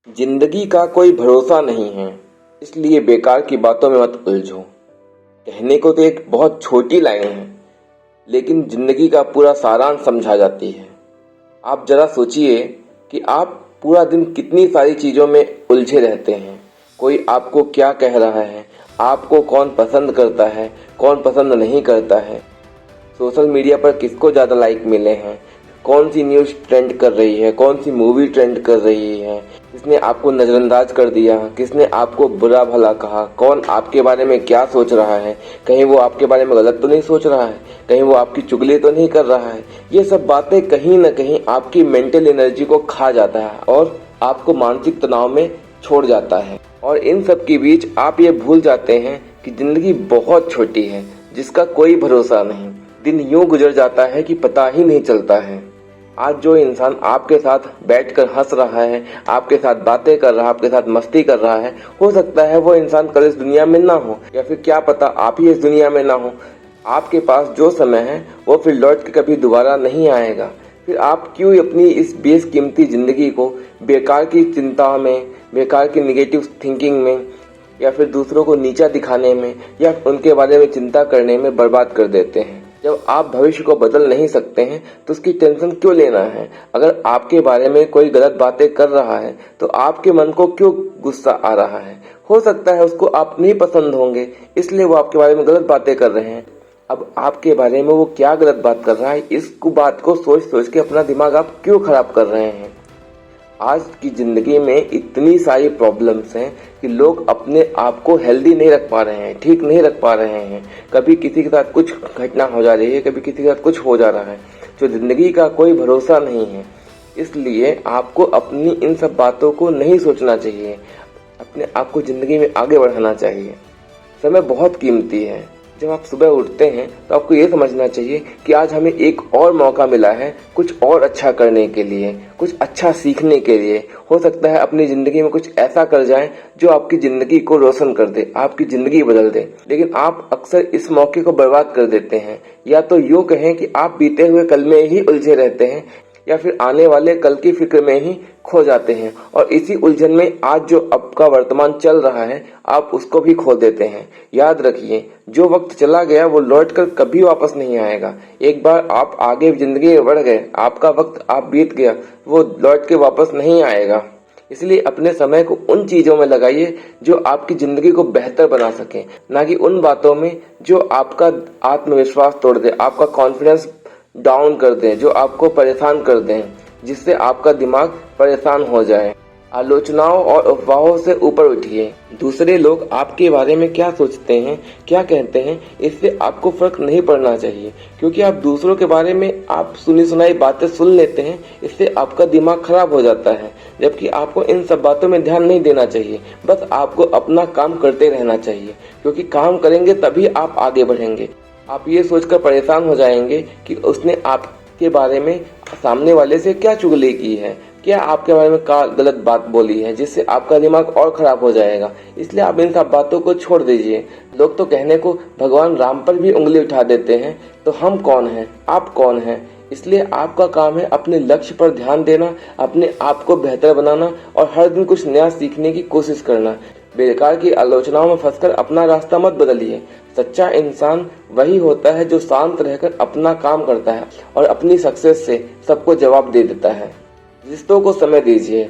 जिंदगी का कोई भरोसा नहीं है, इसलिए बेकार की बातों में मत उलझो। कहने को तो एक बहुत छोटी लाइन है, लेकिन जिंदगी का पूरा सारांश समझा जाती है। आप जरा सोचिए कि आप पूरा दिन कितनी सारी चीज़ों में उलझे रहते हैं। कोई आपको क्या कह रहा है, आपको कौन पसंद करता है, कौन पसंद नहीं करता है, सोशल मीडिया पर किसको ज़्यादा लाइक मिले हैं, कौन सी न्यूज़ ट्रेंड कर रही है, कौन सी मूवी ट्रेंड कर रही है, किसने आपको नज़रअंदाज कर दिया, किसने आपको बुरा भला कहा, कौन आपके बारे में क्या सोच रहा है, कहीं वो आपके बारे में गलत तो नहीं सोच रहा है, कहीं वो आपकी चुगली तो नहीं कर रहा है। ये सब बातें कहीं ना कहीं आपकी मेंटल एनर्जी को खा जाता है और आपको मानसिक तनाव में छोड़ जाता है। और इन सब के बीच आप ये भूल जाते हैं कि ज़िंदगी बहुत छोटी है, जिसका कोई भरोसा नहीं। दिन यूं गुजर जाता है कि पता ही नहीं चलता है। आज जो इंसान आपके साथ बैठकर हंस रहा है, आपके साथ बातें कर रहा है, आपके साथ मस्ती कर रहा है, हो सकता है वो इंसान कल इस दुनिया में ना हो, या फिर क्या पता आप ही इस दुनिया में ना हो। आपके पास जो समय है वो फिर लौट के कभी दोबारा नहीं आएगा। फिर आप क्यों अपनी इस बेशकीमती ज़िंदगी को बेकार की चिंता में, बेकार की निगेटिव थिंकिंग में, या फिर दूसरों को नीचा दिखाने में या उनके बारे में चिंता करने में बर्बाद कर देते हैं। जब आप भविष्य को बदल नहीं सकते हैं तो उसकी टेंशन क्यों लेना है। अगर आपके बारे में कोई गलत बातें कर रहा है तो आपके मन को क्यों गुस्सा आ रहा है। हो सकता है उसको आप नहीं पसंद होंगे, इसलिए वो आपके बारे में गलत बातें कर रहे हैं। अब आपके बारे में वो क्या गलत बात कर रहा है, इस बात को सोच सोच के अपना दिमाग आप क्यों खराब कर रहे हैं। आज की ज़िंदगी में इतनी सारी प्रॉब्लम्स हैं कि लोग अपने आप को हेल्दी नहीं रख पा रहे हैं, ठीक नहीं रख पा रहे हैं। कभी किसी के साथ कुछ घटना हो जा रही है, कभी किसी के साथ कुछ हो जा रहा है। तो ज़िंदगी का कोई भरोसा नहीं है, इसलिए आपको अपनी इन सब बातों को नहीं सोचना चाहिए। अपने आप को ज़िंदगी में आगे बढ़ाना चाहिए। समय बहुत कीमती है। जब आप सुबह उठते हैं तो आपको ये समझना चाहिए कि आज हमें एक और मौका मिला है कुछ और अच्छा करने के लिए, कुछ अच्छा सीखने के लिए। हो सकता है अपनी ज़िंदगी में कुछ ऐसा कर जाएं जो आपकी ज़िंदगी को रोशन कर दे, आपकी ज़िंदगी बदल दे। लेकिन आप अक्सर इस मौके को बर्बाद कर देते हैं। या तो यूँ कहें कि आप बीते हुए कल में ही उलझे रहते हैं, या फिर आने वाले कल की फिक्र में ही खो जाते हैं। और इसी उलझन में आज जो आपका वर्तमान चल रहा है आप उसको भी खो देते हैं। याद रखिए, जो वक्त चला गया वो लौट कर कभी वापस नहीं आएगा। एक बार आप आगे जिंदगी में बढ़ गए, आपका वक्त आप बीत गया, वो लौट के वापस नहीं आएगा। इसलिए अपने समय को उन चीजों में लगाइए जो आपकी जिंदगी को बेहतर बना सके, ना कि उन बातों में जो आपका आत्मविश्वास तोड़ दे, आपका कॉन्फिडेंस डाउन कर दें, जो आपको परेशान कर दें, जिससे आपका दिमाग परेशान हो जाए। आलोचनाओं और अफवाहों से ऊपर उठिए। दूसरे लोग आपके बारे में क्या सोचते हैं, क्या कहते हैं, इससे आपको फर्क नहीं पड़ना चाहिए, क्योंकि आप दूसरों के बारे में आप सुनी सुनाई बातें सुन लेते हैं, इससे आपका दिमाग खराब हो जाता है। जबकि आपको इन सब बातों में ध्यान नहीं देना चाहिए, बस आपको अपना काम करते रहना चाहिए, क्योंकि काम करेंगे तभी आप आगे बढ़ेंगे। आप ये सोचकर परेशान हो जाएंगे कि उसने आपके बारे में सामने वाले से क्या चुगली की है, क्या आपके बारे में क्या गलत बात बोली है, जिससे आपका दिमाग और खराब हो जाएगा। इसलिए आप इन सब बातों को छोड़ दीजिए। लोग तो कहने को भगवान राम पर भी उंगली उठा देते हैं, तो हम कौन हैं, आप कौन हैं। इसलिए आपका काम है अपने लक्ष्य पर ध्यान देना, अपने आप को बेहतर बनाना और हर दिन कुछ नया सीखने की कोशिश करना। बेकार की आलोचनाओं में फंसकर अपना रास्ता मत बदलिए। सच्चा इंसान वही होता है जो शांत रहकर अपना काम करता है और अपनी सक्सेस से सबको जवाब दे देता है। रिश्तों को समय दीजिए।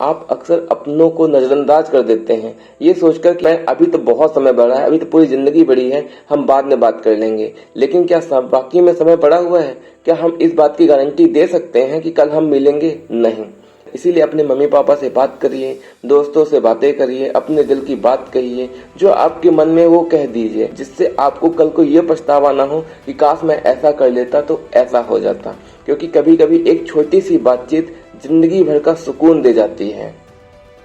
आप अक्सर अपनों को नजरअंदाज कर देते हैं, ये सोचकर कि अभी तो बहुत समय बढ़ा है, अभी तो पूरी जिंदगी बड़ी है, हम बाद में बात कर लेंगे। लेकिन क्या बाकी में समय पड़ा हुआ है? क्या हम इस बात की गारंटी दे सकते हैं कि कल हम मिलेंगे? नहीं। इसीलिए अपने मम्मी पापा से बात करिए, दोस्तों से बातें करिए, अपने दिल की बात कहिए, जो आपके मन में वो कह दीजिए, जिससे आपको कल को ये पछतावा ना हो कि काश मैं ऐसा कर लेता तो ऐसा हो जाता। क्योंकि कभी कभी एक छोटी सी बातचीत जिंदगी भर का सुकून दे जाती है,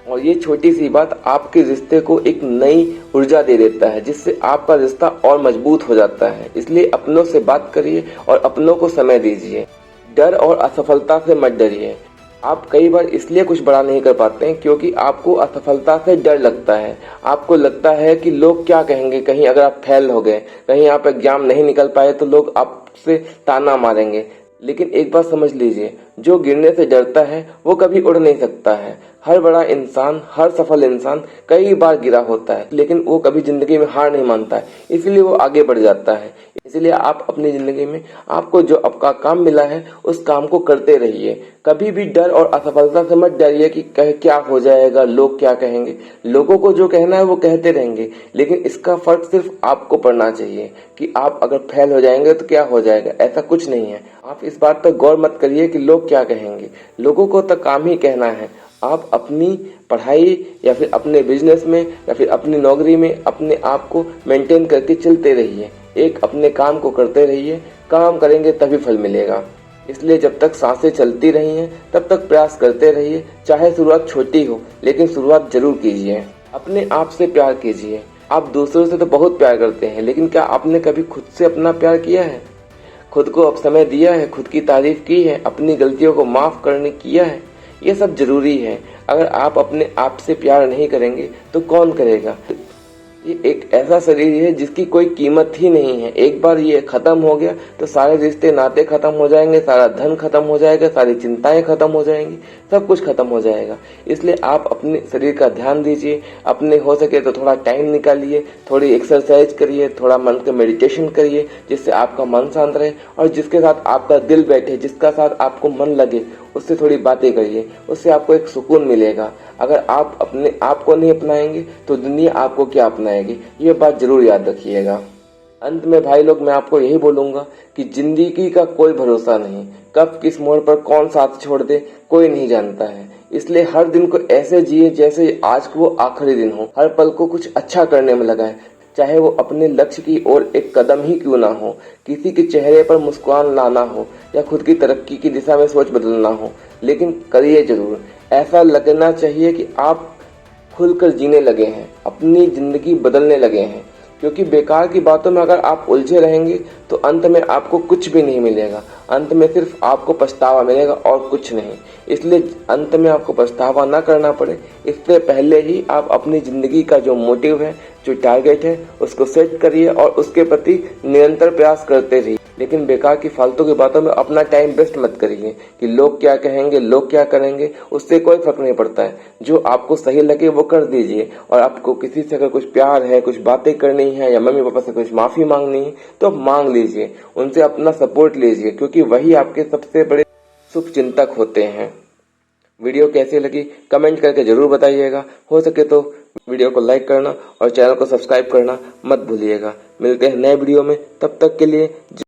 और ये छोटी सी बात आपके रिश्ते को एक नई ऊर्जा दे देता है, जिससे आपका रिश्ता और मजबूत हो जाता है। इसलिए अपनों से बात करिए और अपनों को समय दीजिए। डर और असफलता से मत डरिए। आप कई बार इसलिए कुछ बड़ा नहीं कर पाते हैं क्योंकि आपको असफलता से डर लगता है। आपको लगता है कि लोग क्या कहेंगे, कहीं अगर आप फेल हो गए, कहीं आप एग्जाम नहीं निकल पाए तो लोग आपसे ताना मारेंगे। लेकिन एक बात समझ लीजिए, जो गिरने से डरता है वो कभी उड़ नहीं सकता है। हर बड़ा इंसान, हर सफल इंसान कई बार गिरा होता है, लेकिन वो कभी जिंदगी में हार नहीं मानता है, इसलिए वो आगे बढ़ जाता है। इसलिए आप अपनी जिंदगी में आपको जो आपका काम मिला है उस काम को करते रहिए। कभी भी डर और असफलता से मत डरिए कि क्या हो जाएगा, लोग क्या कहेंगे। लोगों को जो कहना है वो कहते रहेंगे, लेकिन इसका फर्क सिर्फ आपको पड़ना चाहिए कि आप अगर फेल हो जाएंगे तो क्या हो जाएगा। ऐसा कुछ नहीं है। आप इस बात पर गौर मत करिए कि लोग क्या कहेंगे। लोगों को तो काम ही कहना है। आप अपनी पढ़ाई या फिर अपने बिजनेस में या फिर अपनी नौकरी में अपने आप को मेंटेन करके चलते रहिए। एक अपने काम को करते रहिए। काम करेंगे तभी फल मिलेगा। इसलिए जब तक सांसें चलती रही हैं तब तक प्रयास करते रहिए। चाहे शुरुआत छोटी हो, लेकिन शुरुआत जरूर कीजिए। अपने आप से प्यार कीजिए। आप दूसरों से तो बहुत प्यार करते हैं, लेकिन क्या आपने कभी खुद से अपना प्यार किया है? खुद को अब समय दिया है, खुद की तारीफ की है, अपनी गलतियों को माफ करने किया है? ये सब जरूरी है। अगर आप अपने आप से प्यार नहीं करेंगे तो कौन करेगा? ये एक ऐसा शरीर है जिसकी कोई कीमत ही नहीं है। एक बार ये खत्म हो गया तो सारे रिश्ते नाते खत्म हो जाएंगे, सारा धन खत्म हो जाएगा, सारी चिंताएं खत्म हो जाएंगी, सब कुछ खत्म हो जाएगा। इसलिए आप अपने शरीर का ध्यान दीजिए। अपने हो सके तो थोड़ा टाइम निकालिए, थोड़ी एक्सरसाइज करिए, थोड़ा मन का मेडिटेशन करिए, जिससे आपका मन शांत रहे और जिसके साथ आपका दिल बैठे, जिसका साथ आपको मन लगे, उससे थोड़ी बातें करिए। उससे आपको एक सुकून मिलेगा। अगर आप अपने आप को नहीं अपनाएंगे तो दुनिया आपको क्या अपनाएगी, ये बात जरूर याद रखिएगा। अंत में भाई लोग, मैं आपको यही बोलूंगा कि जिंदगी का कोई भरोसा नहीं। कब किस मोड़ पर कौन साथ छोड़ दे कोई नहीं जानता है। इसलिए हर दिन को ऐसे जिए जैसे आज को वो आखिरी दिन हो। हर पल को कुछ अच्छा करने में लगाए, चाहे वो अपने लक्ष्य की ओर एक कदम ही क्यों ना हो। किसी के चेहरे पर मुस्कुरान लाना हो या खुद की तरक्की की दिशा में सोच बदलना हो, लेकिन करिए जरूर। ऐसा लगना चाहिए कि आप खुलकर जीने लगे हैं, अपनी जिंदगी बदलने लगे हैं। क्योंकि बेकार की बातों में अगर आप उलझे रहेंगे तो अंत में आपको कुछ भी नहीं मिलेगा। अंत में सिर्फ आपको पछतावा मिलेगा और कुछ नहीं। इसलिए अंत में आपको पछतावा ना करना पड़े, इससे पहले ही आप अपनी जिंदगी का जो मोटिव है, जो टारगेट है, उसको सेट करिए और उसके प्रति निरंतर प्रयास करते रहिए। लेकिन बेकार की फालतू की बातों में अपना टाइम वेस्ट मत करिए कि लोग क्या कहेंगे, लोग क्या करेंगे, उससे कोई फर्क नहीं पड़ता है। जो आपको सही लगे वो कर दीजिए। और आपको किसी से अगर कुछ प्यार है, कुछ बातें करनी है या मम्मी पापा से कुछ माफी मांगनी है तो मांग लीजिए, उनसे अपना सपोर्ट लीजिए, क्योंकि वही आपके सबसे बड़े शुभ चिंतक होते हैं। वीडियो कैसी लगी कमेंट करके जरूर बताइएगा। हो सके तो वीडियो को लाइक करना और चैनल को सब्सक्राइब करना मत भूलिएगा। मिलते हैं नए वीडियो में, तब तक के लिए